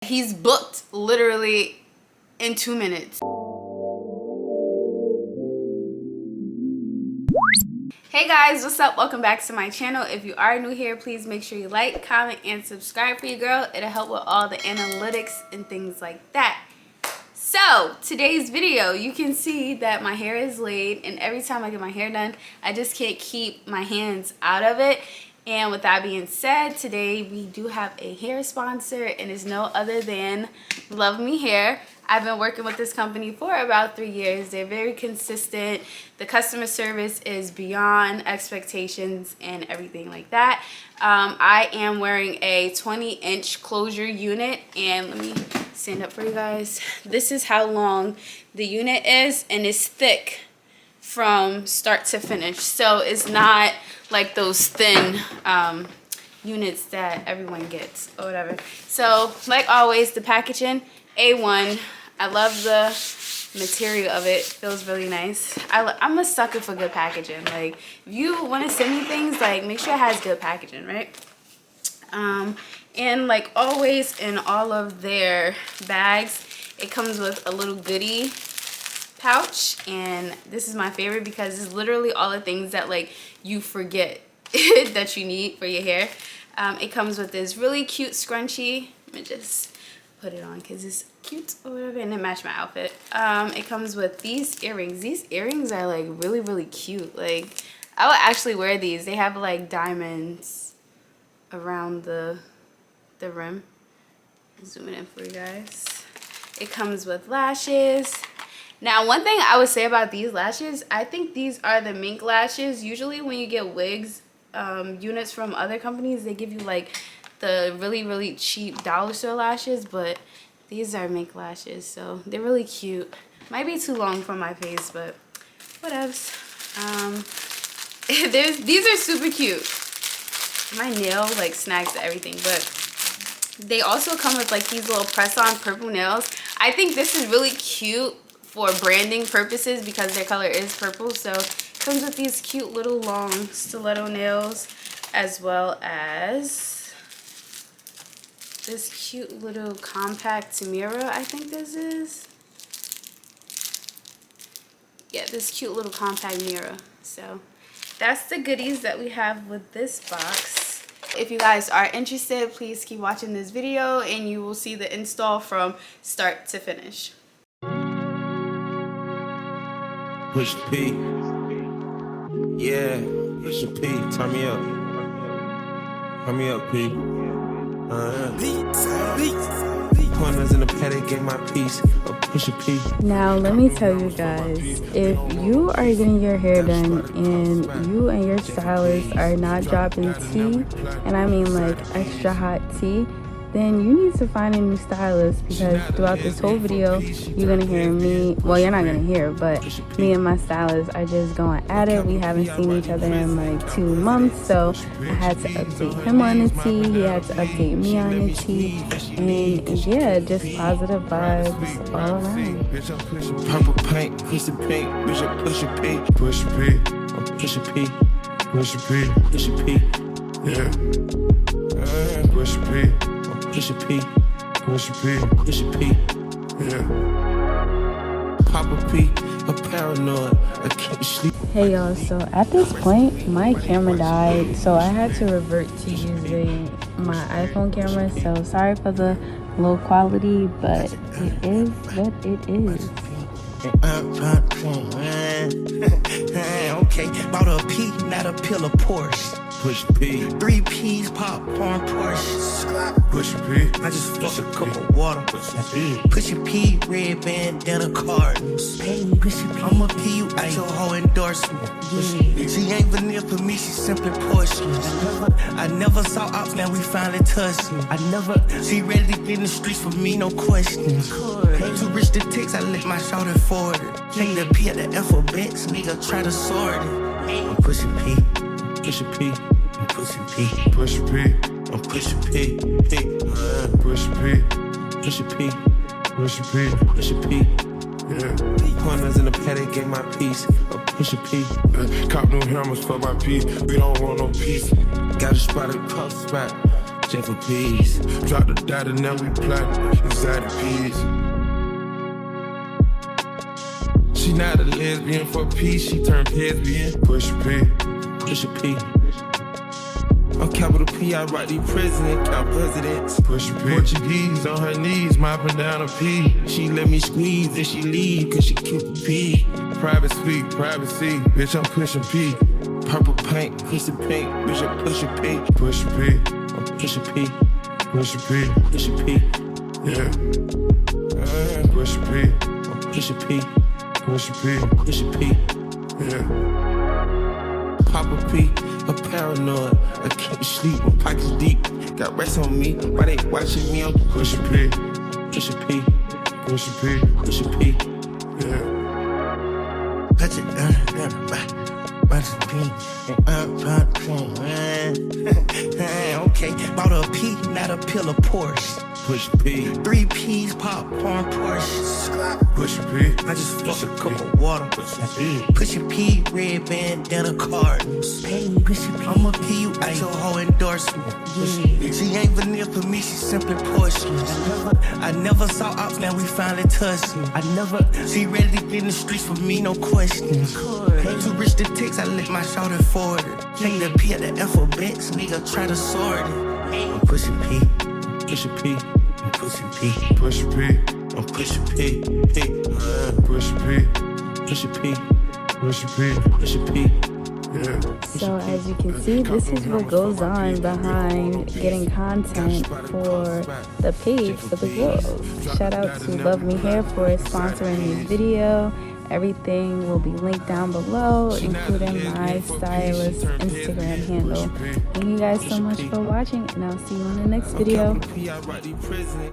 He's booked literally in 2 minutes. Hey guys, what's up? Welcome back to my channel. If you are new here, please make sure you like, comment, and subscribe for your girl. It'll help with all the analytics and things like that. So today's video, you can see that my hair is laid, and every time I get my hair done, I just can't keep my hands out of it. And with that being said, today we do have a hair sponsor, and it's no other than Luvmehair. I've been working with this company for about 3 years. They're very consistent. The customer service is beyond expectations and everything like that. I am wearing a 20-inch closure unit, and let me stand up for you guys. This is how long the unit is, and it's thick from start to finish. So it's not like those thin units that everyone gets or whatever. So like always, the packaging, A1. I love the material of it. Feels really nice. I'm a sucker for good packaging. Like, if you want to send me things, like, make sure it has good packaging, right? And like always in all of their bags, it comes with a little goodie pouch, and this is my favorite because it's literally all the things that like you forget that you need for your hair. It comes with this really cute scrunchie. Let me just put it on because it's cute or whatever, and it matched my outfit. It comes with these earrings. These earrings are like really cute. Like, I would actually wear these. They have like diamonds around the rim. Zoom it in for you guys. It comes with lashes. Now, one thing I would say about these lashes, I think these are the mink lashes. Usually when you get wigs units from other companies, they give you like the really cheap dollar store lashes, but these are mink lashes, so they're really cute. Might be too long for my face, but whatevs. These are super cute. My nail like snags to everything, but they also come with like these little press-on purple nails. I think this is really cute for branding purposes because their color is purple. So it comes with these cute little long stiletto nails, as well as this cute little compact mirror. I think this is, yeah, this cute little compact mirror. So that's the goodies that we have with this box. If you guys are interested, please keep watching this video and you will see the install from start to finish. Push P. Yeah, push P. Turn me up. Turn me up, P. Corners in the paddock, get my piece. Push a P. Now, let me tell you guys, if you are getting your hair done and you and your stylist are not dropping tea, and I mean like extra hot tea, then you need to find a new stylist, because throughout this whole video, you're going to hear me, well, you're not going to hear, but me and my stylist are just going at it. We haven't seen each other in like 2 months, so I had to update him on the tea, he had to update me on the tea, and yeah, just positive vibes all around. Purple paint, push the pink, push a P. Push a P. Push a P. Push a P. Push a P. Yeah. Push a P. Push a P. Push a P. Push a P. Yeah. Pop a P. I'm paranoid. I can't sleep. Hey y'all, so at this point, my camera died, so I had to revert to using my iPhone camera. So sorry for the low quality, but it is what it is. Okay, bought a P, not a pill of Porsche. Push P. 3 P's, popcorn, Porsche. Push P. I just flushed a cup of water. Push a P, red bandana cartons. I'ma P you out your whole endorsement. She ain't vanilla for me, she simply porcelain. I never saw ops, now we finally touched. She ready to get in the streets for me, no questions. Too rich to text, I let my shoulder forward it. Take the P at the alphabets, nigga try to sort it. I'm pushing P. Push a P. I'm pushing P. Push a P. I'm pushing P. P. Push a P. Push a P. Push a P. Push a P. Yeah. Corners in the paddock, get my piece. Push a P. Cop new hammers for my P. We don't want no peace. Got a spot at cross spot. Jeff of peace. Drop the data, now we plotting inside the peas. She not a lesbian for peace, she turned lesbian. Push a P, push a P. On capital P, I write the president, count presidents. Push a P. Portuguese on her knees, mopping down a P. She let me squeeze and she leave, cause she keep a P. Private suite, privacy, bitch, I'm pushing P. Purple paint, piece of pink, bitch, I'm pushing P. Push a P, I'm pushing P. Push a P, push a P. Yeah. Push a P, I'm pushing P. Push a P, push a P. Yeah. Papa P, I'm paranoid. I can't sleep, my pockets deep. Got rest on me, why they watching me? I'm push a P, push a P, push a P, push a P. Yeah. Touch it, okay, bought a P, not a pill of Porsche. Push P, 3 P's, popcorn, Porsche. push P. I just fucked a cup of water. Push a P, red bandana cartons. I'ma pee you out your whole endorsement. She ain't vanilla for me, she simply porcelain. I never saw ops, now we finally touched me. She ready to get in the streets for me, no questions. Too rich to text, I let my shoulder forward it. Take the P at the alphabets, nigga try to sort it. I'm pushing P, push a P, I'm pushing P, Push P, I'm pushing P, P. push P, Push a P, push P. push a P. Yeah. So as you can see, this is what goes on behind getting content for the page for the girls. Shout out to Luvmehair for sponsoring this video. Everything will be linked down below, including my stylist Instagram handle. Thank you guys so much for watching, and I'll see you in the next video.